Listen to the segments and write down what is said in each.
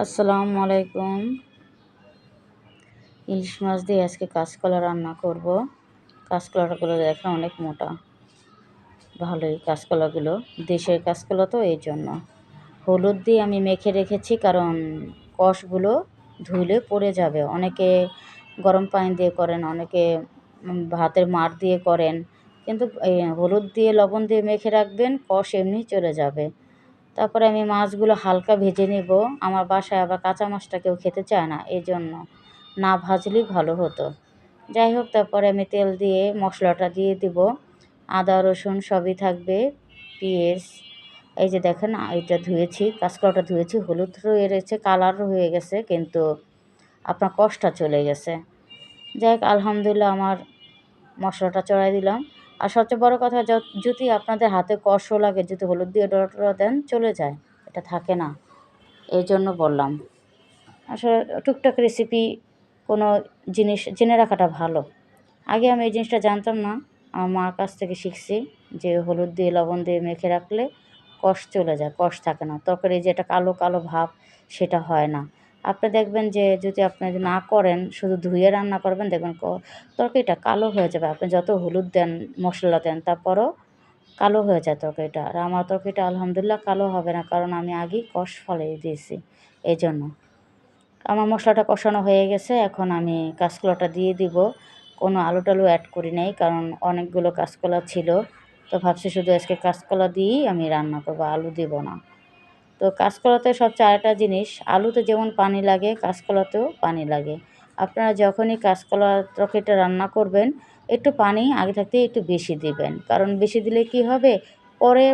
আসসালামু আলাইকুম। ইলিশ মাছ দিয়ে আজকে কাঁচকলা রান্না করব। কাঁচকলাগুলো দেখেন অনেক মোটা, ভালোই কাঁচকলাগুলো, দেশের কাঁচকলা তো এই জন্য। হলুদ দিয়ে আমি মেখে রেখেছি, কারণ কষগুলো ধুইলে পড়ে যাবে। অনেকে গরম পানি দিয়ে করেন, অনেকে ভাতের মাড় দিয়ে করেন, কিন্তু এই হলুদ দিয়ে লবণ দিয়ে মেখে রাখবেন, কষ এমনি চলে যাবে। তারপরে আমি মাছগুলো হালকা ভেজে নেব। আমার বাসায় আবার কাঁচা মাছটা কেউ খেতে চায় না, এই জন্য না ভাজলেই ভালো হতো। যাই হোক, তারপরে আমি তেল দিয়ে মশলাটা দিয়ে দিব। আদা রসুন সবই থাকবে, পেঁয়াজ। এই যে দেখেন, এটা ধুয়েছি, কাঁচকলাটা ধুয়েছি, হলুদ রয়ে রয়েছে, কালার হয়ে গেছে, কিন্তু আপনার কষটা চলে গেছে। যাই হোক, আলহামদুলিল্লাহ আমার মশলাটা চড়াই দিলাম। আর সবচেয়ে বড় কথা, যদি আপনাদের হাতে কষও লাগে, যদি হলুদ দিয়ে ডরা দেন চলে যায়, এটা থাকে না, এই জন্য বললাম। আসলে টুকটাক রেসিপি, কোনো জিনিস জেনে রাখাটা ভালো। আগে আমি এই জিনিসটা জানতাম না, আমার মার কাছ থেকে শিখছি যে হলুদ দিয়ে লবণ দিয়ে মেখে রাখলে কষ চলে যায়, কষ থাকে না, তরকারি যে একটা কালো কালো ভাব সেটা হয় না। আপনি দেখবেন যে যদি আপনি না করেন, শুধু ধুয়ে রান্না করবেন, দেখবেন তরকারিটা কালো হয়ে যাবে। আপনি যত হলুদ দেন, মশলা দেন, তারপরও কালো হয়ে যায় তরকারিটা। আর আমার তরকারিটা আলহামদুলিল্লাহ কালো হবে না, কারণ আমি আগেই কষ ফেলে দিয়েছি, এই জন্য। আমার মশলাটা কষানো হয়ে গেছে, এখন আমি কাঁচকলাটা দিয়ে দিব। কোনো আলু টালু অ্যাড করি নাই, কারণ অনেকগুলো কাঁচকলা ছিল, তো ভাবছি শুধু আজকে কাঁচকলা দিয়েই আমি রান্না করবো, আলু দেব না। তো কাঁচকলাতে সবচেয়ে আরেকটা জিনিস, আলুতে যেমন পানি লাগে কাঁচকলাতেও পানি লাগে। আপনারা যখনই কাঁচকলা তরকারিটা রান্না করবেন, একটু পানি আগে থাকতে একটু বেশি দিবেন, কারণ বেশি দিলে কি হবে, পরে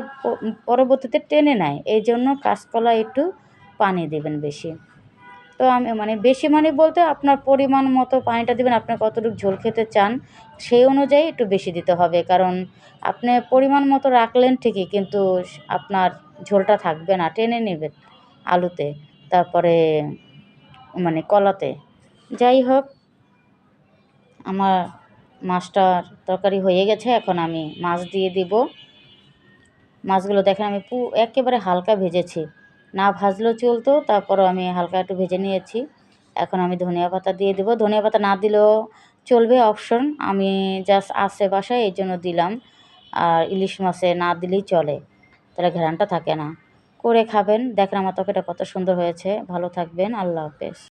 পরবর্তীতে টেনে নেয়, এই জন্য কাঁচকলা একটু পানি দেবেন বেশি। তো আমি বেশি বলতে আপনার পরিমাণ মতো পানিটা দিবেন, আপনি কতটুকু ঝোল খেতে চান সেই অনুযায়ী একটু বেশি দিতে হবে, কারণ আপনি পরিমাণ মতো রাখলেন ঠিকই, কিন্তু আপনার ঝোলটা থাকবে না, টেনে নেবে আলুতে, তারপরে কলাতে। যাই হোক, আমার মাছটার তরকারি হয়ে গেছে, এখন আমি মাছ দিয়ে দিব। মাছগুলো দেখেন আমি একেবারে হালকা ভেজেছি, না ভাজলেও চলতো, তারপরও আমি হালকা একটু ভেজে নিয়েছি। এখন আমি ধনিয়া পাতা দিয়ে দেবো, ধনিয়া পাতা না দিলেও চলবে, অপশন। আমি জাস্ট আছে বাসায়, এই জন্য দিলাম। আর ইলিশ মাছে না দিলেই চলে, তাহলে ঘ্রাণটা থাকে না। করে খাবেন, দেখেন আমার তরকারিটা কত সুন্দর হয়েছে। ভালো থাকবেন, আল্লাহ হাফেজ।